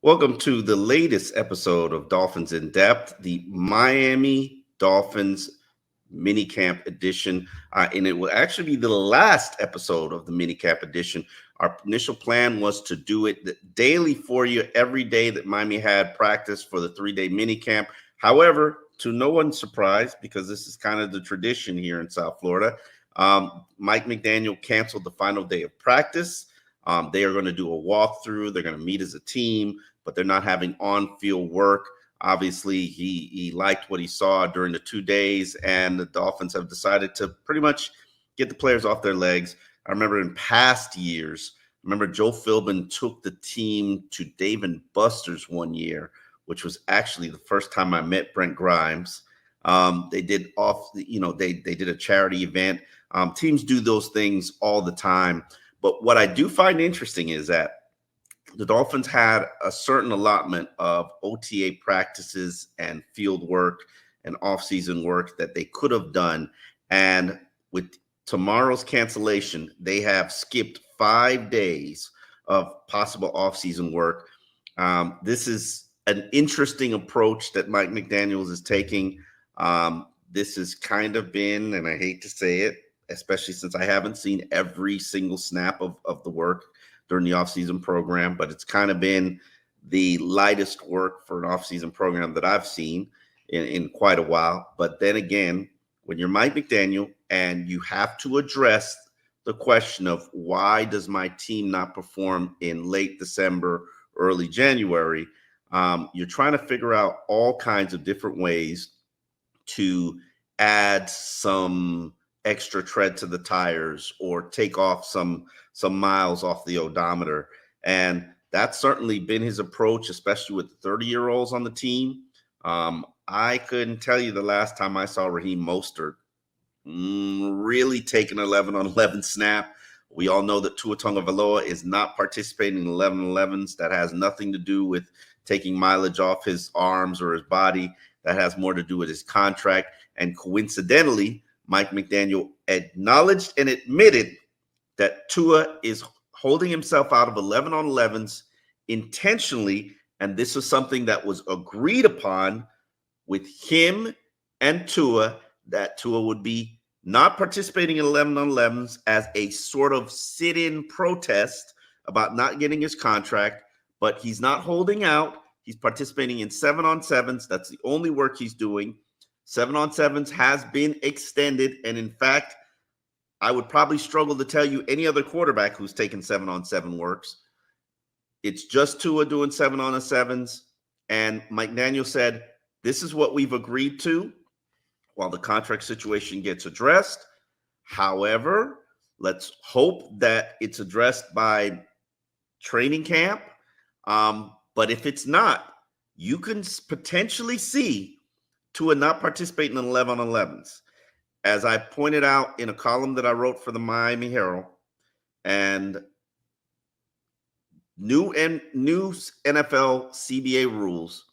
Welcome to the latest episode of Dolphins in Depth, the Miami Dolphins minicamp edition. And it will actually be the last episode of the minicamp edition. Our initial plan was to do it daily for you every day that Miami had practice for the 3-day minicamp. However, to no one's surprise, because this is kind of the tradition here in South Florida, Mike McDaniel canceled the final day of practice. They are going to do a walkthrough. They're going to meet as a team, but they're not having on-field work. Obviously, he liked what he saw during the 2 days, and the Dolphins have decided to pretty much get the players off their legs. I remember in past years, Joe Philbin took the team to Dave and Buster's one year, which was actually the first time I met Brent Grimes. They did they did a charity event. Teams do those things all the time. But what I do find interesting is that the Dolphins had a certain allotment of OTA practices and field work and off-season work that they could have done. And with tomorrow's cancellation, they have skipped 5 days of possible off-season work. This is an interesting approach that Mike McDaniels is taking. This has kind of been, and I hate to say it, especially since I haven't seen every single snap of the work during the offseason program, but it's kind of been the lightest work for an offseason program that I've seen in quite a while. But then again, when you're Mike McDaniel and you have to address the question of why does my team not perform in late December, early January, you're trying to figure out all kinds of different ways to add some extra tread to the tires or take off some miles off the odometer. And that's certainly been his approach, especially with the 30-year-olds on the team. I couldn't tell you the last time I saw Raheem Mostert really take an 11-on-11 snap. We all know that Tua Tagovailoa is not participating in 11-on-11s. That has nothing to do with taking mileage off his arms or his body. That has more to do with his contract. And coincidentally, Mike McDaniel acknowledged and admitted that Tua is holding himself out of 11-on-11s intentionally, and this was something that was agreed upon with him and Tua, that Tua would be not participating in 11-on-11s as a sort of sit-in protest about not getting his contract, but he's not holding out. He's participating in 7-on-7s. That's the only work he's doing. 7-on-7s has been extended. And in fact, I would probably struggle to tell you any other quarterback who's taken 7-on-7 works. It's just Tua doing 7-on-7s. And Mike Daniel said, this is what we've agreed to while the contract situation gets addressed. However, let's hope that it's addressed by training camp. But if it's not, you can potentially see Tua not participating in 11-on-11s. As I pointed out in a column that I wrote for the Miami Herald, and new NFL CBA rules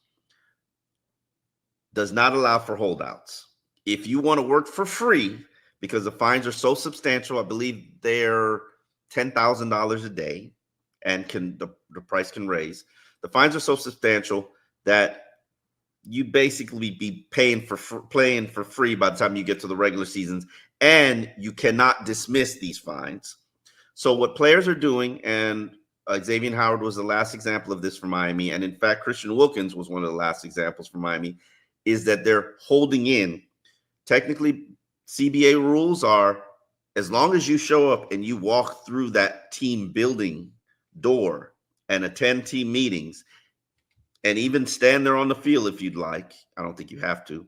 does not allow for holdouts. If you want to work for free, because the fines are so substantial, I believe they're $10,000 a day, and the price can raise. The fines are so substantial that you basically be playing for free by the time you get to the regular seasons, and you cannot dismiss these fines. So what players are doing, and Xavier Howard was the last example of this for Miami, and in fact, Christian Wilkins was one of the last examples for Miami, is that they're holding in. Technically, CBA rules are as long as you show up and you walk through that team building door and attend team meetings, and even stand there on the field if you'd like. I don't think you have to.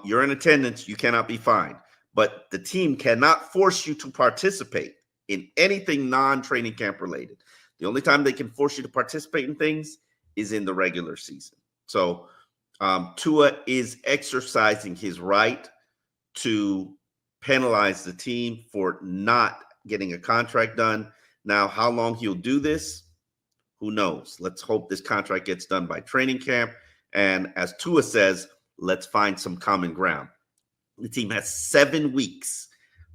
You're in attendance. You cannot be fined. But the team cannot force you to participate in anything non-training camp related. The only time they can force you to participate in things is in the regular season. So Tua is exercising his right to penalize the team for not getting a contract done. Now, how long he'll do this, who knows? Let's hope this contract gets done by training camp. And as Tua says, let's find some common ground. The team has 7 weeks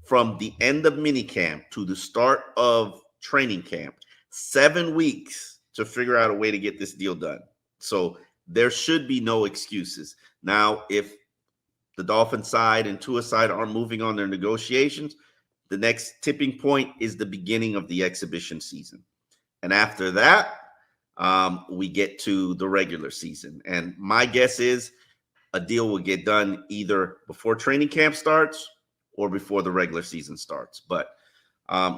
from the end of minicamp to the start of training camp. 7 weeks to figure out a way to get this deal done. So there should be no excuses. Now, if the Dolphins side and Tua side aren't moving on their negotiations, the next tipping point is the beginning of the exhibition season. And after that, we get to the regular season. And my guess is a deal will get done either before training camp starts or before the regular season starts. But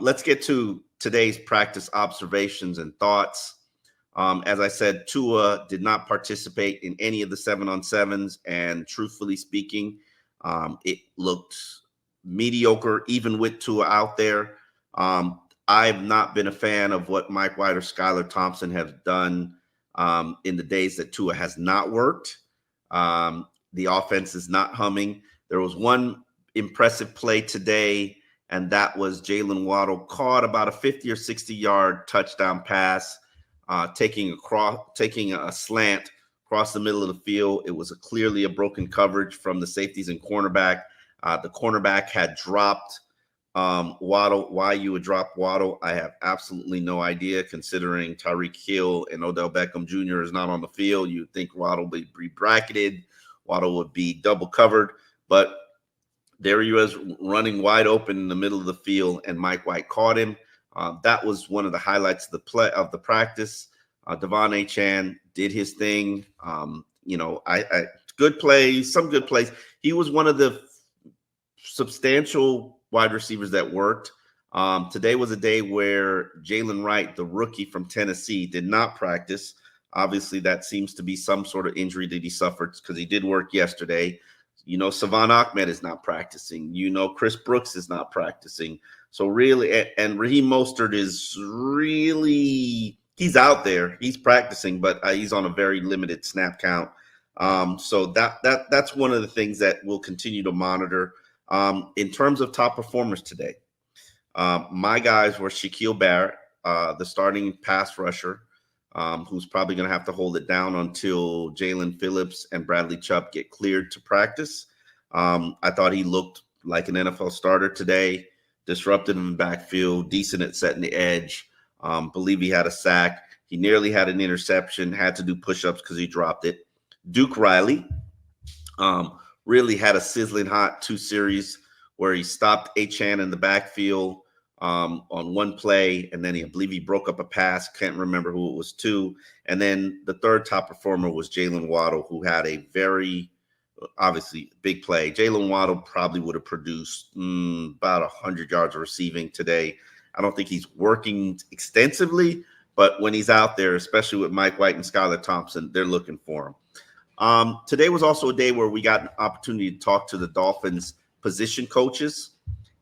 let's get to today's practice observations and thoughts. As I said, Tua did not participate in any of the 7-on-7s, and truthfully speaking, it looked mediocre even with Tua out there. I've not been a fan of what Mike White or Skylar Thompson have done in the days that Tua has not worked. The offense is not humming. There was one impressive play today, and that was Jalen Waddle caught about a 50 or 60-yard touchdown pass, taking a slant across the middle of the field. It was clearly a broken coverage from the safeties and cornerback. The cornerback had dropped Waddle. Why you would drop Waddle, I have absolutely no idea, considering Tyreek Hill and Odell Beckham Jr. is not on the field. You'd think Waddle would be bracketed, Waddle would be double covered, but there he was running wide open in the middle of the field, and Mike White caught him. That was one of the highlights of the practice. Devon Achane did his thing. Good plays, some good plays. He was one of the substantial wide receivers that worked. Today was a day where Jalen Wright, the rookie from Tennessee, did not practice. Obviously, that seems to be some sort of injury that he suffered, because he did work yesterday. Savon Ahmed is not practicing. Chris Brooks is not practicing. So really, and Raheem Mostert is really, he's out there. He's practicing, but he's on a very limited snap count. So that's one of the things that we'll continue to monitor. In terms of top performers today, my guys were Shaquille Barrett, the starting pass rusher, who's probably going to have to hold it down until Jalen Phillips and Bradley Chubb get cleared to practice. I thought he looked like an NFL starter today, disrupted in the backfield, decent at setting the edge. Believe he had a sack. He nearly had an interception, had to do push-ups because he dropped it. Duke Riley really had a sizzling hot 2 series where he stopped Achane in the backfield on one play, and then I believe he broke up a pass. Can't remember who it was to. And then the third top performer was Jalen Waddle, who had a very, obviously, big play. Jalen Waddle probably would have produced about 100 yards of receiving today. I don't think he's working extensively, but when he's out there, especially with Mike White and Skylar Thompson, they're looking for him. Today was also a day where we got an opportunity to talk to the Dolphins position coaches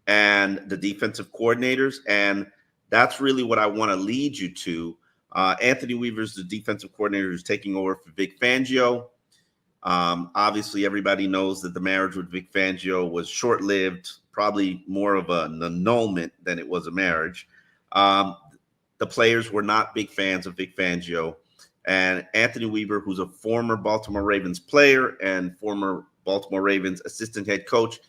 and the defensive coordinators, and that's really what I want to lead you to. Anthony Weaver's the defensive coordinator who's taking over for Vic Fangio. Obviously, everybody knows that the marriage with Vic Fangio was short-lived, probably more of an annulment than it was a marriage. The players were not big fans of Vic Fangio. And Anthony Weaver, who's a former Baltimore Ravens player and former Baltimore Ravens assistant head coach,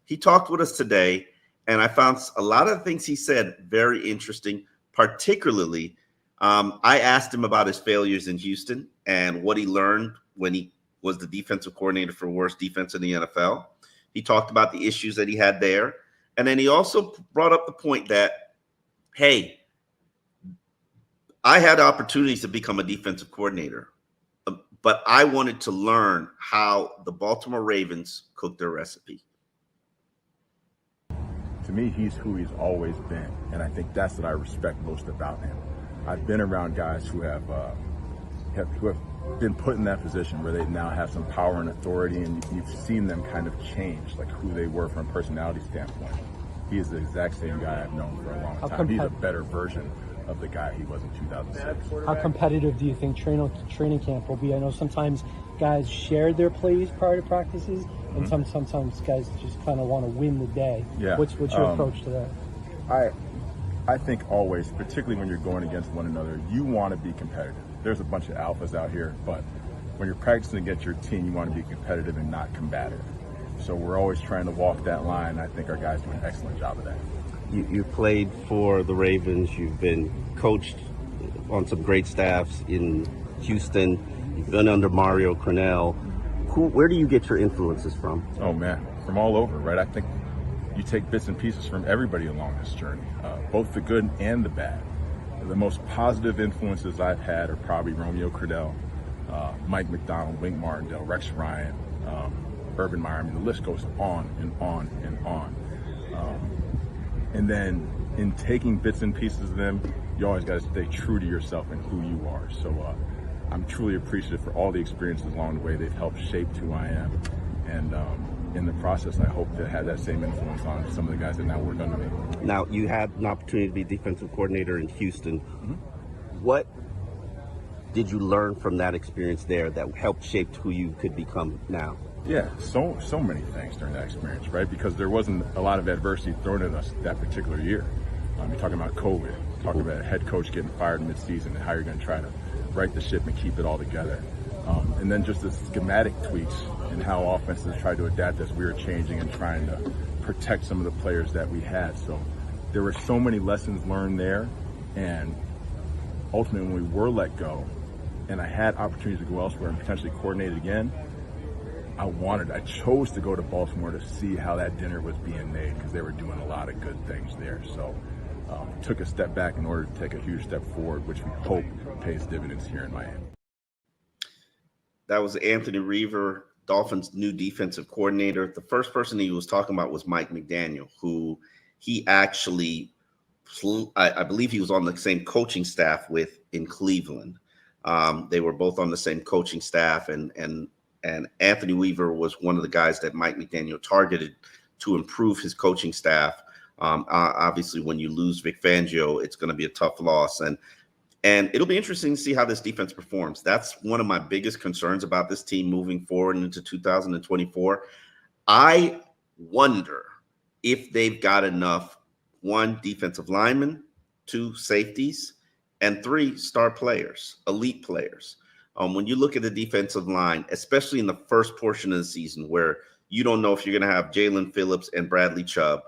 he talked with us today, and I found a lot of the things he said very interesting. Particularly, I asked him about his failures in Houston and what he learned when he was the defensive coordinator for worst defense in the NFL. He talked about the issues that he had there. And then he also brought up the point that, hey, I had opportunities to become a defensive coordinator, but I wanted to learn how the Baltimore Ravens cook their recipe. To me, he's who he's always been, and I think that's what I respect most about him. I've been around guys who have been put in that position where they now have some power and authority, and you've seen them kind of change, like who they were from a personality standpoint. He is the exact same guy I've known for a long time. He's a better version of the guy he was in 2006. How competitive do you think training camp will be? I know sometimes guys share their plays prior to practices, and sometimes guys just kind of want to win the day. Yeah. What's your approach to that? I think always, particularly when you're going against one another, you want to be competitive. There's a bunch of alphas out here, but when you're practicing against your team, you want to be competitive and not combative. So we're always trying to walk that line. I think our guys do an excellent job of that. You played for the Ravens. You've been coached on some great staffs in Houston. You've been under Mario Crennel. Where do you get your influences from? Oh man, from all over, right? I think you take bits and pieces from everybody along this journey, both the good and the bad. The most positive influences I've had are probably Romeo Crennel, Mike McDonald, Wink Martindale, Rex Ryan, Urban Meyer. I mean, the list goes on and on and on. And then in taking bits and pieces of them, you always got to stay true to yourself and who you are. So I'm truly appreciative for all the experiences along the way. They've helped shape who I am. And in the process, I hope to have that same influence on some of the guys that now work under me. Now, you had an opportunity to be defensive coordinator in Houston. Mm-hmm. What did you learn from that experience there that helped shape who you could become now? Yeah, so many things during that experience, right? Because there wasn't a lot of adversity thrown at us that particular year. You're talking about COVID, talking about a head coach getting fired mid-season and how you're going to try to right the ship and keep it all together. And then just the schematic tweaks and how offenses tried to adapt as we were changing and trying to protect some of the players that we had. So there were so many lessons learned there. And ultimately, when we were let go and I had opportunities to go elsewhere and potentially coordinate it again, I chose to go to Baltimore to see how that dinner was being made because they were doing a lot of good things there. So took a step back in order to take a huge step forward, which we hope pays dividends here in Miami. That was Anthony Reaver, Dolphins' new defensive coordinator. The first person he was talking about was Mike McDaniel, who he actually, I believe he was on the same coaching staff with in Cleveland. They were both on the same coaching staff, and Anthony Weaver was one of the guys that Mike McDaniel targeted to improve his coaching staff. Obviously, when you lose Vic Fangio, it's going to be a tough loss, and it'll be interesting to see how this defense performs. That's one of my biggest concerns about this team moving forward into 2024. I wonder if they've got enough, 1, defensive linemen, 2, safeties, and 3, star players, elite players. When you look at the defensive line, especially in the first portion of the season where you don't know if you're going to have Jalen Phillips and Bradley Chubb,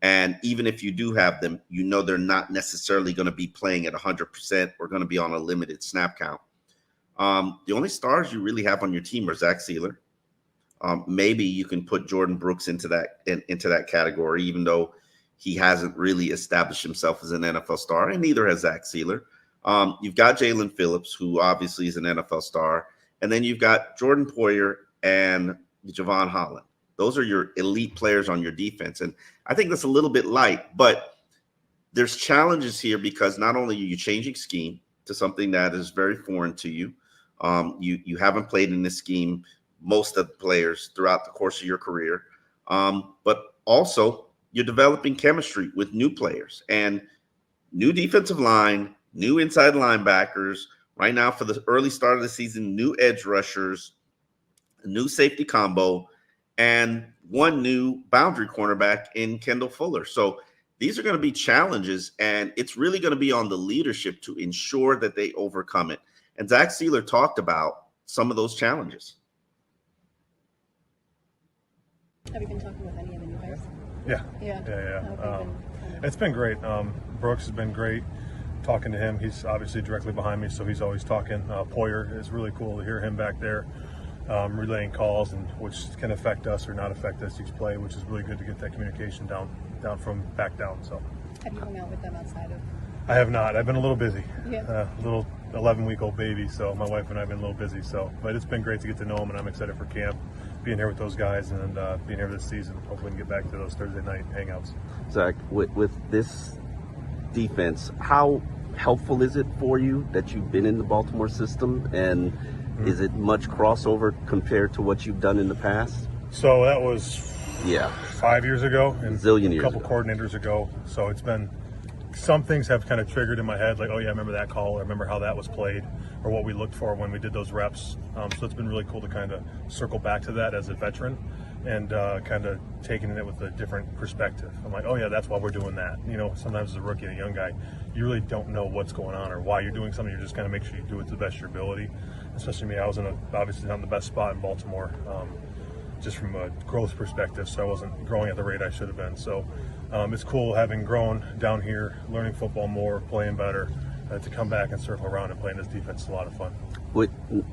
and even if you do have them, you know they're not necessarily going to be playing at 100% or going to be on a limited snap count. The only stars you really have on your team are Zach Sealer. Maybe you can put Jordan Brooks into that category, even though he hasn't really established himself as an NFL star, and neither has Zach Sealer. You've got Jalen Phillips, who obviously is an NFL star, and then you've got Jordan Poyer and Javon Holland. Those are your elite players on your defense, and I think that's a little bit light, but there's challenges here because not only are you changing scheme to something that is very foreign to you, you haven't played in this scheme, most of the players throughout the course of your career, but also you're developing chemistry with new players and new defensive line, new inside linebackers. Right now, for the early start of the season, new edge rushers, a new safety combo, and 1 new boundary cornerback in Kendall Fuller. So these are going to be challenges, and it's really going to be on the leadership to ensure that they overcome it. And Zach Sealer talked about some of those challenges. Have you been talking with any of the new guys? Yeah. It's been great. Brooks has been great. Talking to him, he's obviously directly behind me, so he's always talking. Poyer is really cool to hear him back there, relaying calls, and which can affect us or not affect us each play, which is really good to get that communication down from back down. So, have you hung out with them outside of? I have not. I've been a little busy. Yeah. Little 11-week-old baby, so my wife and I have been a little busy. So, but it's been great to get to know them, and I'm excited for camp, being here with those guys, and being here this season. Hopefully, we can get back to those Thursday night hangouts. Zach, with this defense, how helpful is it for you that you've been in the Baltimore system, and is it much crossover compared to what you've done in the past? So that was 5 years ago and a couple coordinators ago. So it's been, some things have kind of triggered in my head, like, oh yeah, I remember that call, I remember how that was played, or what we looked for when we did those reps. So it's been really cool to kind of circle back to that as a veteran and kind of taking it with a different perspective. I'm like, oh yeah, that's why we're doing that. You know, sometimes as a rookie and a young guy, you really don't know what's going on or why you're doing something. You're just kind of make sure you do it to the best of your ability. Especially me, I was obviously not in the best spot in Baltimore, just from a growth perspective, so I wasn't growing at the rate I should have been. So it's cool having grown down here, learning football more, playing better, to come back and circle around and play in this defense is a lot of fun.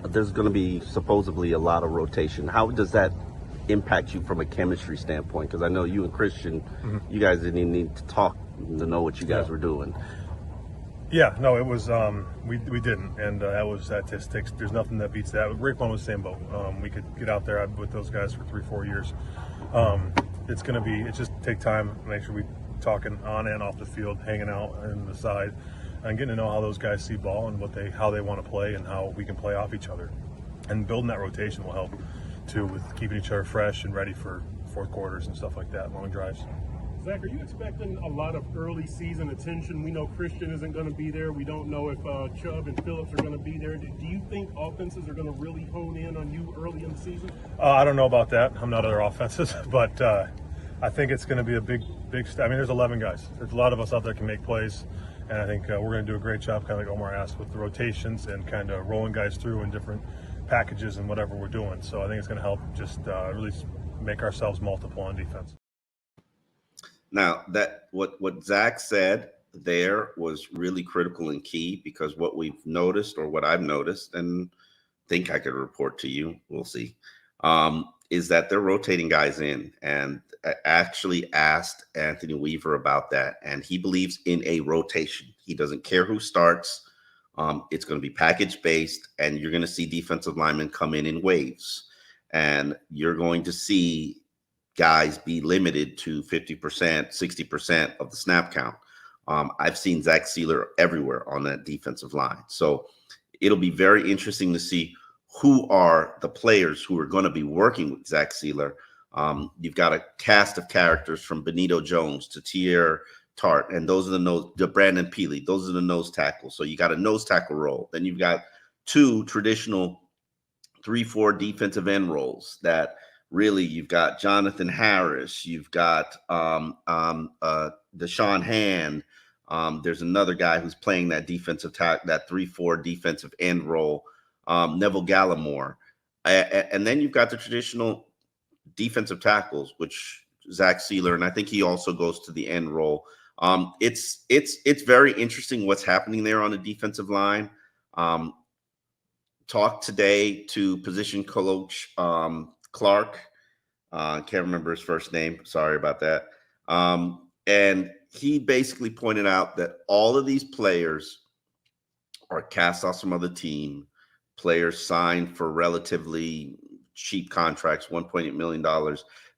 There's going to be supposedly a lot of rotation. How does that impact you from a chemistry standpoint? Because I know you and Christian, you guys didn't even need to talk to know what you guys were doing. Yeah, no, it was we didn't, and that just takes. There's nothing that beats that. Raekwon was the same boat. We could get out there with those guys for 3-4 years. It's just take time, make sure we talking on and off the field, hanging out on the side, and getting to know how those guys see ball and how they want to play and how we can play off each other. And building that rotation will help too with keeping each other fresh and ready for fourth quarters and stuff like that, long drives. Zach, are you expecting a lot of early season attention? We know Christian isn't going to be there. We don't know if Chubb and Phillips are going to be there. Do you think offenses are going to really hone in on you early in the season? I don't know about that. I'm not other offenses, but I think it's going to be a big. I mean, there's 11 guys. There's a lot of us out there can make plays, and I think we're going to do a great job, kind of like Omar asked, with the rotations and kind of rolling guys through in different packages and whatever we're doing. So I think it's going to help just really make ourselves multiple on defense. Now, that what Zach said there was really critical and key, because what we've noticed, or what I've noticed, and think I could report to you, we'll see, is that they're rotating guys in. And I actually asked Anthony Weaver about that, and he believes in a rotation. He doesn't care who starts. It's going to be package based, and you're going to see defensive linemen come in waves, and you're going to see guys be limited to 50%, 60% of the snap count. I've seen Zach Sealer everywhere on that defensive line. So it'll be very interesting to see who are the players who are going to be working with Zach Sealer. You've got a cast of characters from Benito Jones to Tier Tart, and those are the Brandon Peely. Those are the nose tackles. So you got a nose tackle role. Then you've got two traditional 3-4 defensive end roles that really, you've got Jonathan Harris, you've got Deshaun Hand. There's another guy who's playing that defensive that 3-4 defensive end role, Neville Gallimore. And then you've got the traditional defensive tackles, which Zach Sealer, and I think he also goes to the end role. It's very interesting what's happening there on the defensive line. Talked today to position coach Clark. Can't remember his first name. Sorry about that. And he basically pointed out that all of these players are cast off some other team, players signed for relatively cheap contracts, $1.8 million,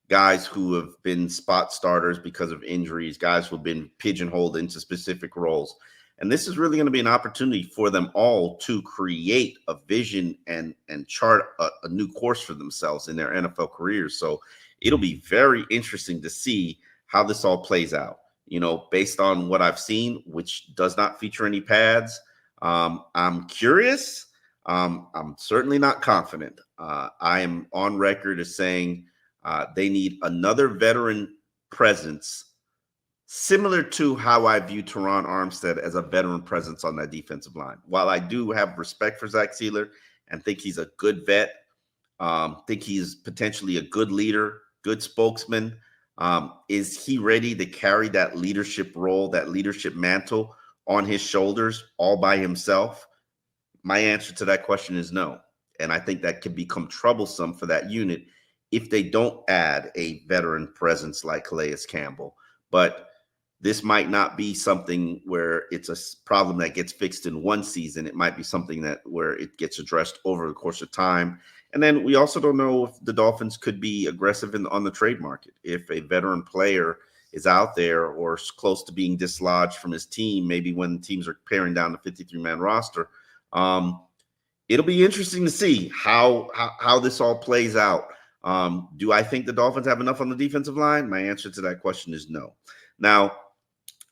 guys who have been spot starters because of injuries, guys who have been pigeonholed into specific roles. And this is really going to be an opportunity for them all to create a vision and chart a new course for themselves in their NFL careers. So it'll be very interesting to see how this all plays out. You know, based on what I've seen, which does not feature any pads, I'm curious. I'm certainly not confident. I am on record as saying they need another veteran presence, similar to how I view Teron Armstead as a veteran presence on that defensive line. While I do have respect for Zach Sealer and think he's a good vet, think he's potentially a good leader, good spokesman, is he ready to carry that leadership role, that leadership mantle on his shoulders all by himself? My answer to that question is no. And I think that could become troublesome for that unit if they don't add a veteran presence like Calais Campbell. But this might not be something where it's a problem that gets fixed in one season. It might be something where it gets addressed over the course of time. And then we also don't know if the Dolphins could be aggressive on the trade market. If a veteran player is out there or close to being dislodged from his team, maybe when teams are paring down the 53-man roster, it'll be interesting to see how this all plays out. Do I think the Dolphins have enough on the defensive line? My answer to that question is no. Now,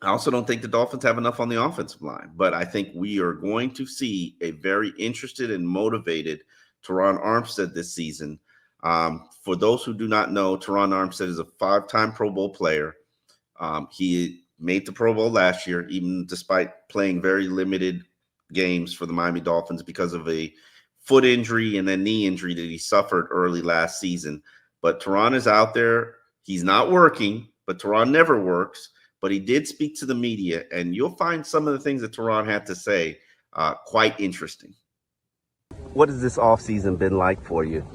I also don't think the Dolphins have enough on the offensive line, but I think we are going to see a very interested and motivated Teron Armstead this season. For those who do not know, Teron Armstead is a 5-time Pro Bowl player. He made the Pro Bowl last year, even despite playing very limited games for the Miami Dolphins because of a foot injury and then knee injury that he suffered early last season. But Teron is out there. He's not working, but Teron never works. but he did speak to the media, and you'll find some of the things that Teron had to say quite interesting. What has this offseason been like for you?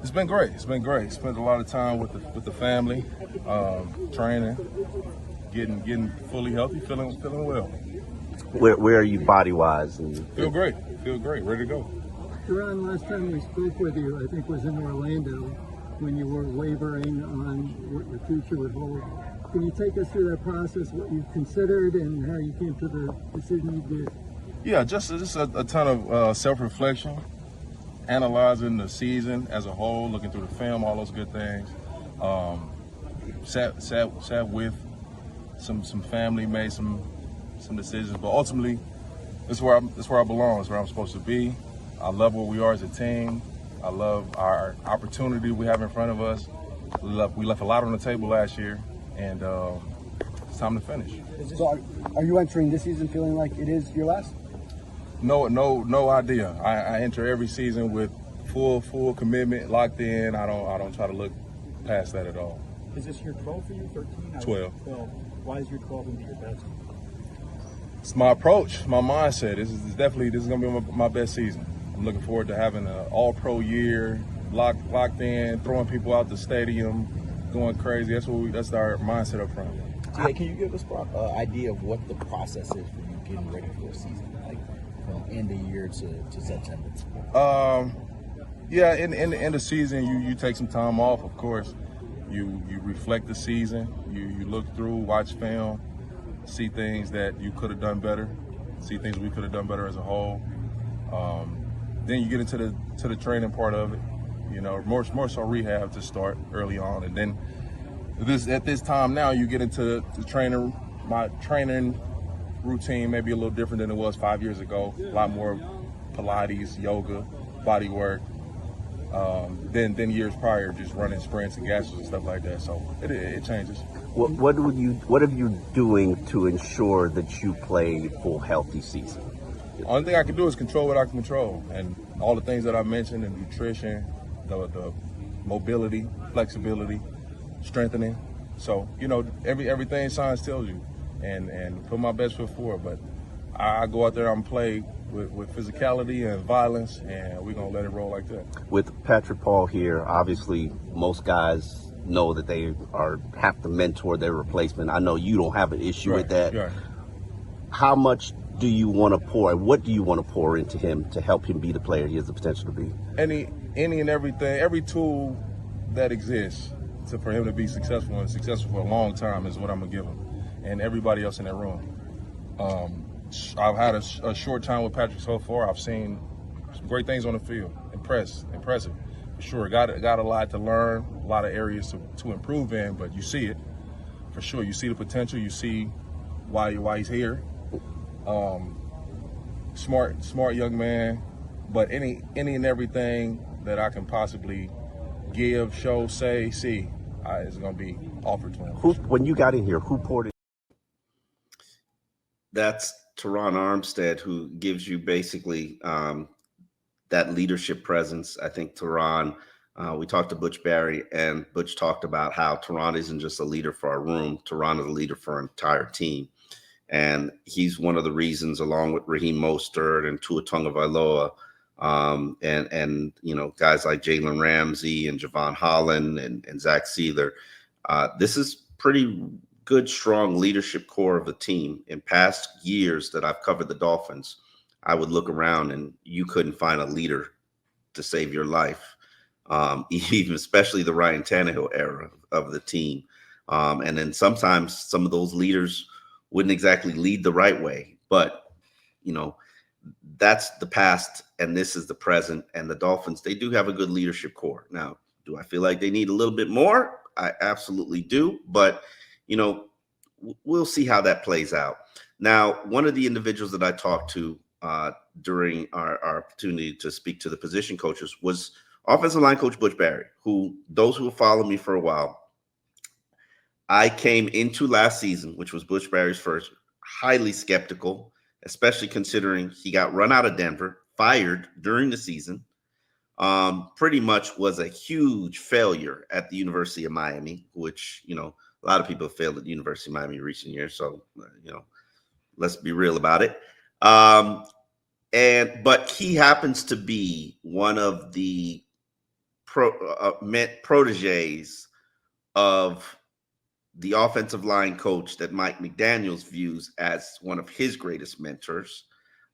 It's been great. It's been great. Spent a lot of time with the family, training, getting fully healthy, feeling well. Where are you body wise? Feel great, ready to go. Teron, last time we spoke with you, I think was in Orlando when you were wavering on what your future would hold. Can you take us through that process, what you considered and how you came to the decision you did? Yeah, just a ton of self-reflection, analyzing the season as a whole, looking through the film, all those good things. Sat with some family, made some decisions, but ultimately, it's where I belong. It's where I'm supposed to be. I love where we are as a team. I love our opportunity we have in front of us. We left a lot on the table last year, and it's time to finish. So are you entering this season feeling like it is your last? No idea. I enter every season with full commitment, locked in. I don't try to look past that at all. Is this your 12 for you, 13? 12. 12. Why is your 12 going to be your best? It's my approach, my mindset. This is going to be my best season. I'm looking forward to having an all-pro year, locked in, throwing people out the stadium, going crazy. That's our mindset up front. Yeah, can you give us an idea of what the process is for you getting ready for a season, like from end of year to September? Yeah, in the end of season, you take some time off, of course. You reflect the season. You look through, watch film, see things that you could have done better, see things we could have done better as a whole. Then you get into the training part of it, more so rehab to start early on, and then at this time now you get into the training. My training routine may be a little different than it was 5 years ago. A lot more Pilates, yoga, body work. Than years prior, just running sprints and gasses and stuff like that. So it changes. What are you doing to ensure that you play a full healthy season? The only thing I can do is control what I can control, and all the things that I mentioned: the nutrition, the mobility, flexibility, strengthening. So everything science tells you, and put my best foot forward. But I go out there and play with physicality and violence, and we're going to let it roll like that. With Patrick Paul here, obviously most guys know that they have to mentor their replacement. I know you don't have an issue with that. Right. How much do you want to pour, and what do you want to pour into him to help him be the player he has the potential to be? Any and everything, every tool that exists for him to be successful and successful for a long time is what I'm going to give him, and everybody else in that room. I've had a short time with Patrick so far. I've seen some great things on the field. Impressive. For sure. Got a lot to learn, a lot of areas to improve in, but you see it. For sure. You see the potential. You see why he's here. Smart young man. But any and everything that I can possibly give, show, say, see, is going to be offered to him. When you got in here, who poured it? That's Teron Armstead, who gives you basically that leadership presence. I think Teron, we talked to Butch Barry, and Butch talked about how Teron isn't just a leader for our room. Teron is a leader for our entire team. And he's one of the reasons, along with Raheem Mostert and Tua Tagovailoa, and guys like Jalen Ramsey and Javon Holland and Zach Sealer. This is pretty good, strong leadership core of the team. In past years that I've covered the Dolphins, I would look around and you couldn't find a leader to save your life, even especially the Ryan Tannehill era of the team. And then sometimes some of those leaders wouldn't exactly lead the right way, but that's the past and this is the present. And the Dolphins, they do have a good leadership core. Now, do I feel like they need a little bit more? I absolutely do, but we'll see how that plays out. Now, one of the individuals that I talked to during our opportunity to speak to the position coaches was offensive line coach Butch Barry, who, those who have followed me for a while, I came into last season, which was Butch Barry's first, highly skeptical, especially considering he got run out of Denver, fired during the season, pretty much was a huge failure at the University of Miami, which, a A lot of people have failed at the University of Miami in recent years, so let's be real about it. But he happens to be one of the proteges of the offensive line coach that Mike McDaniels views as one of his greatest mentors,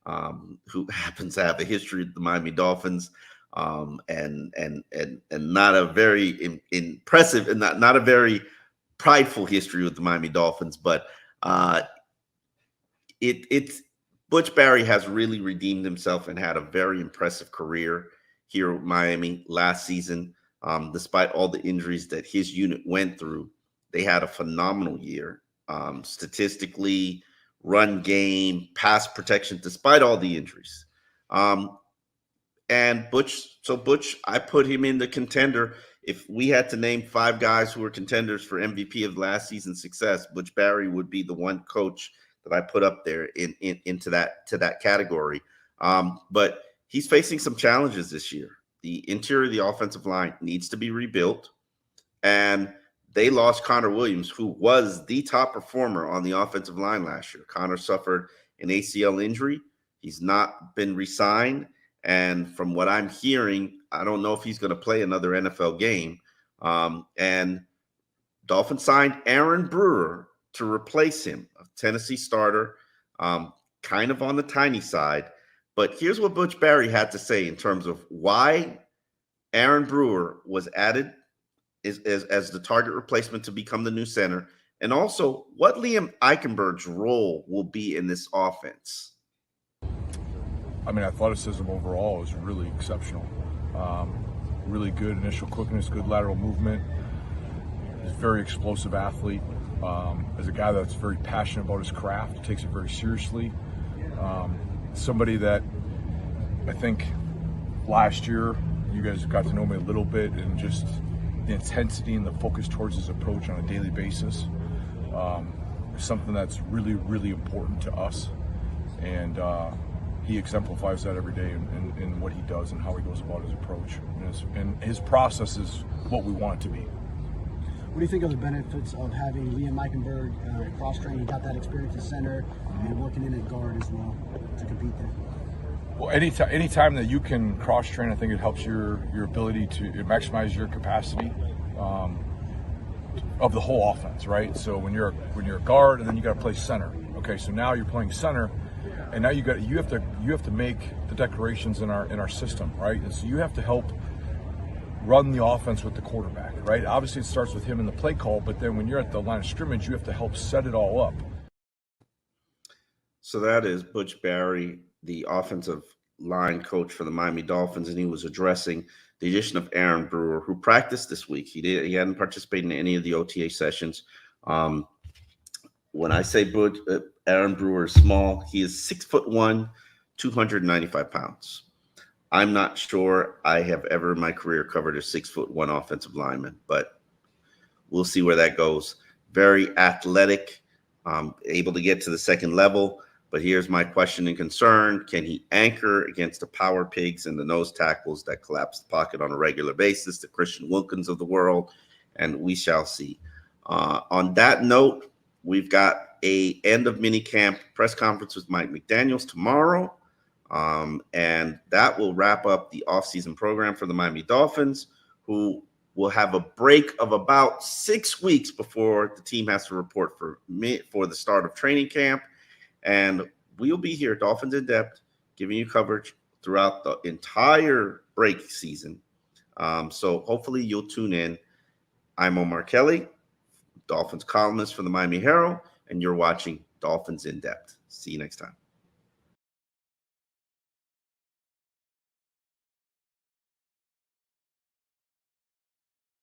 who happens to have a history with the Miami Dolphins, and not a very impressive and not a very prideful history with the Miami Dolphins, but it's Butch Barry has really redeemed himself and had a very impressive career here at Miami last season. Despite all the injuries that his unit went through, they had a phenomenal year. Statistically, run game, pass protection, despite all the injuries. And Butch, I put him in the contender. If we had to name 5 guys who were contenders for MVP of last season's success, Butch Barry would be the one coach that I put up there into that category. But he's facing some challenges this year. The interior of the offensive line needs to be rebuilt, and they lost Connor Williams, who was the top performer on the offensive line last year. Connor suffered an ACL injury. He's not been re-signed, and from what I'm hearing, I don't know if he's going to play another NFL game. And Dolphins signed Aaron Brewer to replace him, a Tennessee starter, kind of on the tiny side. But here's what Butch Barry had to say in terms of why Aaron Brewer was added as the target replacement to become the new center, and also what Liam Eichenberg's role will be in this offense. I mean, athleticism overall is really exceptional. Really good initial quickness, good lateral movement. He's a very explosive athlete. As a guy that's very passionate about his craft, takes it very seriously. Somebody that I think last year you guys got to know me a little bit, and just the intensity and the focus towards his approach on a daily basis is something that's really, really important to us. And he exemplifies that every day in what he does and how he goes about his approach. And his process is what we want it to be. What do you think of the benefits of having Liam Eichenberg cross-train? He got that experience at center and working in at guard as well to compete there. Well, anytime that you can cross-train, I think it helps your ability to maximize your capacity of the whole offense, right? So when you're a guard, and then you got to play center. Okay, so now you're playing center, and now you have to make the declarations in our system, right? And so you have to help run the offense with the quarterback, right? Obviously, it starts with him in the play call, but then when you're at the line of scrimmage, you have to help set it all up. So that is Butch Barry, the offensive line coach for the Miami Dolphins, and he was addressing the addition of Aaron Brewer, who practiced this week. He hadn't participated in any of the OTA sessions. When I say Aaron Brewer is small, he is 6'1", 295 pounds. I'm not sure I have ever in my career covered a 6'1" offensive lineman, but we'll see where that goes. Very athletic, able to get to the second level. But here's my question and concern. Can he anchor against the power pigs and the nose tackles that collapse the pocket on a regular basis, the Christian Wilkins of the world? And we shall see. On that note, we've got a end of minicamp press conference with Mike McDaniels tomorrow. And that will wrap up the offseason program for the Miami Dolphins, who will have a break of about 6 weeks before the team has to report for the start of training camp. And we'll be here, Dolphins in Depth, giving you coverage throughout the entire break season. So hopefully you'll tune in. I'm Omar Kelly, Dolphins columnist for the Miami Herald, and you're watching Dolphins in Depth. See you next time.